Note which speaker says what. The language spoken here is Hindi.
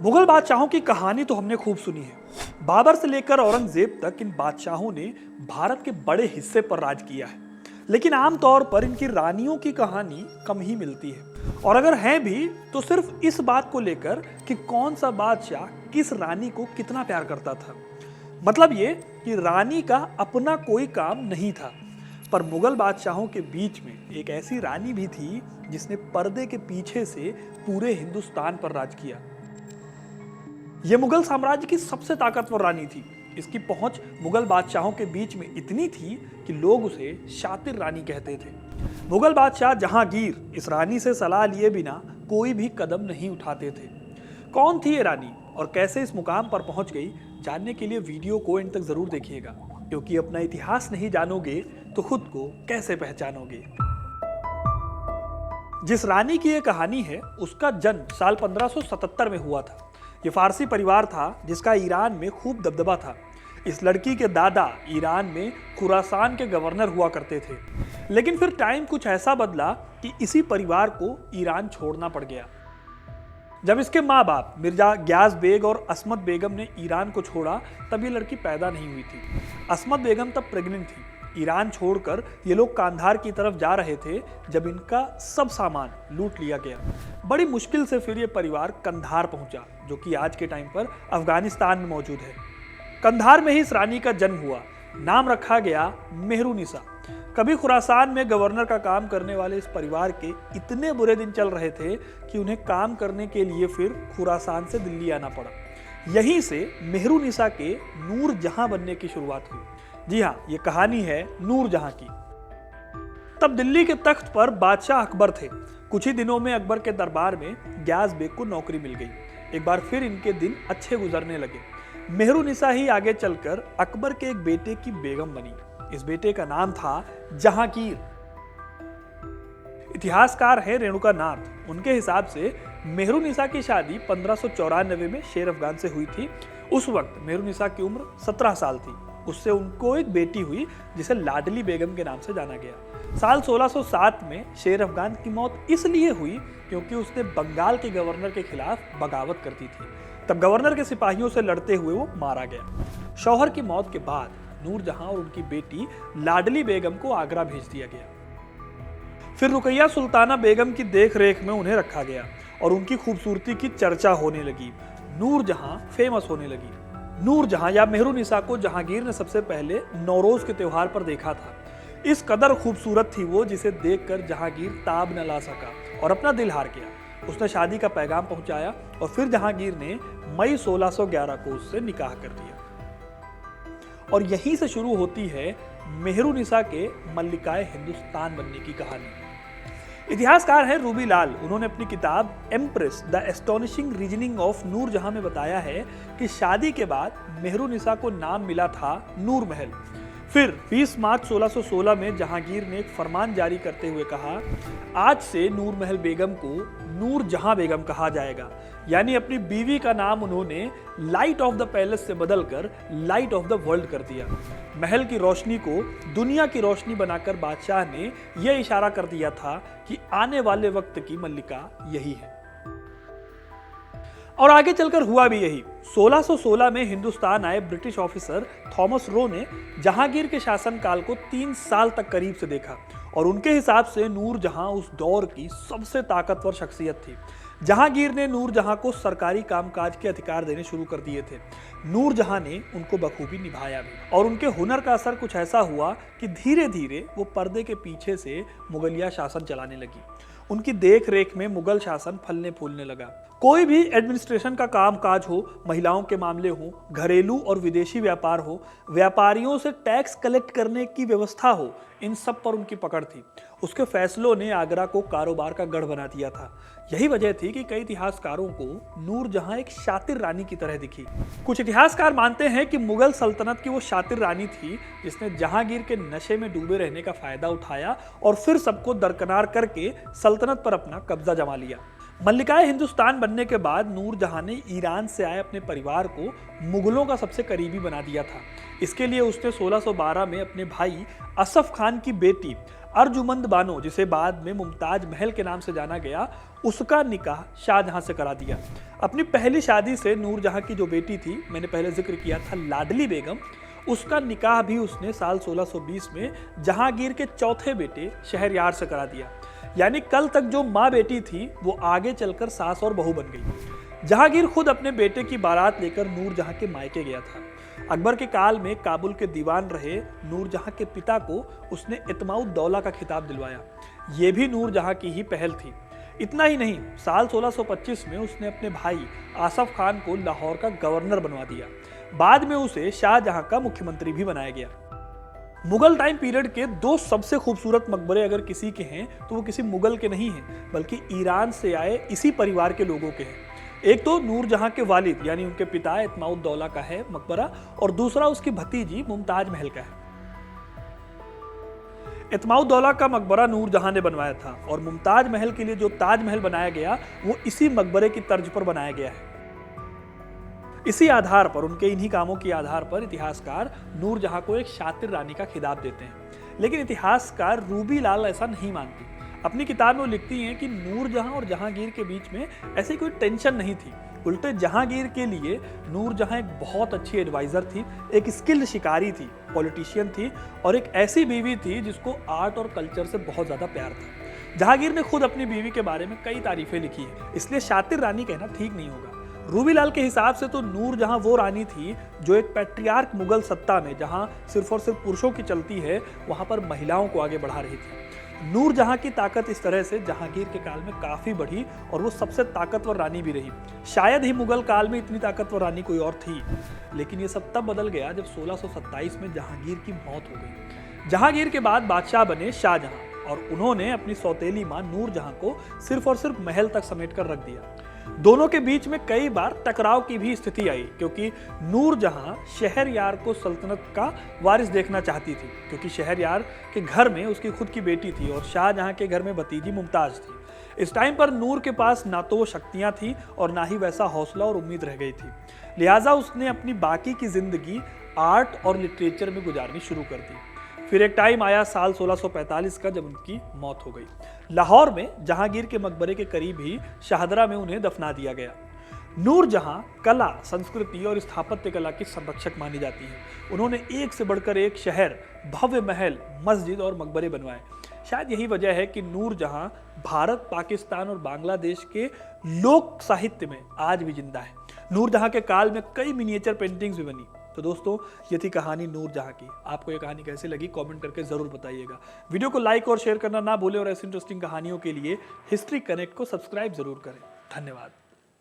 Speaker 1: मुगल बादशाहों की कहानी तो हमने खूब सुनी है। बाबर से लेकर औरंगजेब तक इन बादशाहों ने भारत के बड़े हिस्से पर राज किया है, लेकिन आमतौर पर इनकी रानियों की कहानी कम ही मिलती है। और अगर है भी तो सिर्फ इस बात को लेकर कि कौन सा बादशाह किस रानी को कितना प्यार करता था। मतलब ये कि रानी का अपना कोई काम नहीं था। पर मुगल बादशाहों के बीच में एक ऐसी रानी भी थी जिसने पर्दे के पीछे से पूरे हिंदुस्तान पर राज किया। यह मुगल साम्राज्य की सबसे ताकतवर रानी थी। इसकी पहुंच मुगल बादशाहों के बीच में इतनी थी कि लोग उसे शातिर रानी कहते थे। मुगल बादशाह जहांगीर इस रानी से सलाह लिए बिना कोई भी कदम नहीं उठाते थे। कौन थी ये रानी और कैसे इस मुकाम पर पहुंच गई, जानने के लिए वीडियो को एंड तक जरूर देखिएगा, क्योंकि अपना इतिहास नहीं जानोगे तो खुद को कैसे पहचानोगे। जिस रानी की यह कहानी है उसका जन्म साल 1577 में हुआ था। ये फारसी परिवार था जिसका ईरान में खूब दबदबा था। इस लड़की के दादा ईरान में खुरासान के गवर्नर हुआ करते थे, लेकिन फिर टाइम कुछ ऐसा बदला कि इसी परिवार को ईरान छोड़ना पड़ गया। जब इसके माँ बाप मिर्जा ग्यास बेग और असमत बेगम ने ईरान को छोड़ा, तब ये लड़की पैदा नहीं हुई थी। असमत बेगम तब प्रेग्नेंट थी। ईरान छोड़कर ये लोग कांधार की तरफ जा रहे थे जब इनका सब सामान लूट लिया गया। बड़ी मुश्किल से फिर ये परिवार कंधार पहुंचा, जो कि आज के टाइम पर अफगानिस्तान में मौजूद है। कंधार में ही इस रानी का जन्म हुआ। नाम रखा गया मेहरुनिसा। कभी खुरासान में गवर्नर का काम करने वाले इस परिवार के इतने बुरे दिन चल रहे थे कि उन्हें काम करने के लिए फिर खुरासान से दिल्ली आना पड़ा। यहीं से मेहरुनिसा के नूर जहां बनने की शुरुआत हुई। जी हाँ, ये कहानी है नूर जहां की। तब दिल्ली के तख्त पर बादशाह अकबर थे। कुछ ही दिनों में अकबर के दरबार में ग्यास बेग को नौकरी मिल गई। एक बार फिर इनके दिन अच्छे गुजरने लगे। मेहरुनिसा ही आगे चलकर अकबर के एक बेटे की बेगम बनी। इस बेटे का नाम था जहांगीर। इतिहासकार है रेणुका नाथ। उनके हिसाब से मेहरुनिसा की शादी 1594 में शेर अफगान से हुई थी। उस वक्त मेहरुनिसा की उम्र 17 साल थी। उससे उनको एक बेटी हुई जिसे लाडली बेगम के नाम से जाना गया। साल 1607 में शेर अफगान की मौत इसलिए हुई क्योंकि उसने बंगाल के गवर्नर के खिलाफ बगावत कर दी थी। तब गवर्नर के सिपाहियों से लड़ते हुए वो मारा गया। शौहर की मौत के बाद नूरजहां और उनकी बेटी लाडली बेगम को आगरा भेज दिया गया। फिर रुकैया सुल्ताना बेगम की देखरेख में उन्हें रखा गया और उनकी खूबसूरती की चर्चा होने लगी। नूरजहां फेमस होने लगी। नूरजहां या मेहरुनिसा को जहांगीर ने सबसे पहले नौरोज के त्योहार पर देखा था। इस कदर खूबसूरत थी वो जिसे देखकर जहांगीर ताब न ला सका और अपना दिल हार गया। उसने शादी का पैगाम पहुंचाया और फिर जहांगीर ने मई 1611 को उससे निकाह कर दिया। और यहीं से शुरू होती है मेहरुनिसा के मल्लिकाए हिंदुस्तान बनने की कहानी। इतिहासकार है रूबी लाल। उन्होंने अपनी किताब empress the astonishing reasoning of Nurjahan में बताया है कि शादी के बाद मेहरुनिसा को नाम मिला था नूर महल। फिर 20 मार्च 1616 में जहांगीर ने एक फरमान जारी करते हुए कहा, आज से नूर महल बेगम को नूर जहां बेगम कहा जाएगा। यानी अपनी बीवी का नाम उन्होंने लाइट ऑफ द पैलेस से बदलकर लाइट ऑफ द वर्ल्ड कर दिया। महल की रोशनी को दुनिया की रोशनी बनाकर बादशाह ने यह इशारा कर दिया था कि आने वाले वक्त की मल्लिका यही है। और आगे चलकर हुआ भी यही। 1616 में हिंदुस्तान आए ब्रिटिश ऑफिसर थॉमस रो ने जहांगीर के शासनकाल को 3 साल तक करीब से देखा और उनके हिसाब से नूरजहां उस दौर की सबसे ताकतवर शख्सियत थी। जहांगीर ने नूरजहां को सरकारी कामकाज के अधिकार देने शुरू कर दिए थे। नूरजहां ने उनको बखूबी निभाया भी और उनके हुनर का असर कुछ ऐसा हुआ कि धीरे धीरे वो पर्दे के पीछे से मुगलिया शासन चलाने लगी। उनकी देख रेख में मुगल शासन फलने फूलने लगा। कोई भी एडमिनिस्ट्रेशन का काम काज हो, महिलाओं के मामले हो, घरेलू और विदेशी व्यापार हो, व्यापारियों से टैक्स कलेक्ट करने की व्यवस्था हो, इन सब पर उनकी पकड़ थी। उसके फैसलों ने आगरा को कारोबार का गढ़ बना दिया था। यही वजह थी कि कई इतिहासकारों को नूरजहां एक शातिर रानी की तरह दिखी। कुछ इतिहासकार मानते हैं कि मुगल सल्तनत की वो शातिर रानी थी जिसने जहांगीर के नशे में डूबे रहने का फायदा उठाया और फिर सबको दरकिनार करके सल्तनत पर अपना कब्जा जमा लिया। मल्लिकाए हिंदुस्तान बनने के बाद नूरजहां ने ईरान से आए अपने परिवार को मुगलों का सबसे करीबी बना दिया था। इसके लिए उसने 1612 में अपने भाई असफ खान की बेटी अर्जुमंद बानो, जिसे बाद में मुमताज महल के नाम से जाना गया, उसका निकाह शाहजहां से करा दिया। अपनी पहली शादी से नूरजहां की जो बेटी थी, मैंने पहले जिक्र किया था लाडली बेगम, उसका निकाह भी उसने साल 1620 में जहांगीर के चौथे बेटे शहरयार से करा दिया। यानी कल तक जो माँ बेटी थी वो आगे चलकर सास और बहू बन गई। जहांगीर खुद अपने बेटे की बारात लेकर नूरजहां के मायके गया था। अकबर के काल में काबुल के दीवान रहे नूरजहां के पिता को उसने इत्माउद्दौला का खिताब दिलवाया। ये भी नूरजहां की ही पहल थी। इतना ही नहीं, साल 1625 में उसने अपने भाई आसफ खान को लाहौर का गवर्नर बनवा दिया। बाद में उसे शाहजहां का मुख्यमंत्री भी बनाया गया। मुगल टाइम पीरियड के दो सबसे खूबसूरत मकबरे अगर किसी के हैं तो वो किसी मुगल के नहीं हैं, बल्कि ईरान से आए इसी परिवार के लोगों के हैं। एक तो नूरजहां के वालिद यानी उनके पिता इत्माउद्दौला का है मकबरा, और दूसरा उसकी भतीजी मुमताज महल का है। इत्माउद्दौला का मकबरा नूरजहां ने बनवाया था और मुमताज महल के लिए जो ताजमहल बनाया गया वो इसी मकबरे की तर्ज पर बनाया गया है। इसी आधार पर, उनके इन्हीं कामों के आधार पर इतिहासकार नूरजहां को एक शातिर रानी का खिताब देते हैं। लेकिन इतिहासकार रूबी लाल ऐसा नहीं मानती। अपनी किताब में वो लिखती हैं कि नूरजहां और जहांगीर के बीच में ऐसी कोई टेंशन नहीं थी। उल्टे जहांगीर के लिए नूरजहां एक बहुत अच्छी एडवाइजर थी, एक स्किल्ड शिकारी थी, पॉलिटिशियन थी और एक ऐसी बीवी थी जिसको आर्ट और कल्चर से बहुत ज़्यादा प्यार था। जहांगीर ने खुद अपनी बीवी के बारे में कई तारीफें लिखी हैं, इसलिए शातिर रानी कहना ठीक नहीं होगा। रूबीलाल के हिसाब से तो नूरजहां वो रानी थी जो एक पैट्रियार्क मुगल सत्ता में जहां सिर्फ और सिर्फ पुरुषों की चलती है, वहां पर महिलाओं को आगे बढ़ा रही थी। नूरजहां की ताकत इस तरह से जहांगीर के काल में काफी बढ़ी और वो सबसे ताकतवर रानी भी रही। शायद ही मुगल काल में इतनी ताकतवर रानी कोई और थी। लेकिन ये सब तब बदल गया जब 1627 में जहांगीर की मौत हो गई। जहांगीर के बाद बादशाह बने शाहजहां और उन्होंने अपनी सौतेली मां नूरजहां को सिर्फ और सिर्फ महल तक समेट कर रख दिया। दोनों के बीच में कई बार टकराव की भी स्थिति आई, क्योंकि नूरजहां शहरयार को सल्तनत का वारिस देखना चाहती थी, क्योंकि शहरयार के घर में उसकी खुद की बेटी थी और शाहजहां के घर में भतीजी मुमताज थी। इस टाइम पर नूर के पास ना तो वो शक्तियां थी और ना ही वैसा हौसला और उम्मीद रह गई थी। लिहाजा उसने अपनी बाकी की जिंदगी आर्ट और लिटरेचर में गुजारनी शुरू कर दी। फिर एक टाइम आया साल 1645 का, जब उनकी मौत हो गई। लाहौर में जहांगीर के मकबरे के करीब ही शाहदरा में उन्हें दफना दिया गया। नूरजहां कला, संस्कृति और स्थापत्य कला की संरक्षक मानी जाती हैं। उन्होंने एक से बढ़कर एक शहर, भव्य महल, मस्जिद और मकबरे बनवाए। शायद यही वजह है कि नूरजहां भारत, पाकिस्तान और बांग्लादेश के लोक साहित्य में आज भी जिंदा है। नूरजहां के काल में कई मिनिएचर पेंटिंग्स भी बनी। तो दोस्तों, ये थी कहानी नूरजहां की। आपको ये कहानी कैसी लगी कमेंट करके ज़रूर बताइएगा। वीडियो को लाइक और शेयर करना ना भूलें और ऐसी इंटरेस्टिंग कहानियों के लिए हिस्ट्री कनेक्ट को सब्सक्राइब ज़रूर करें। धन्यवाद।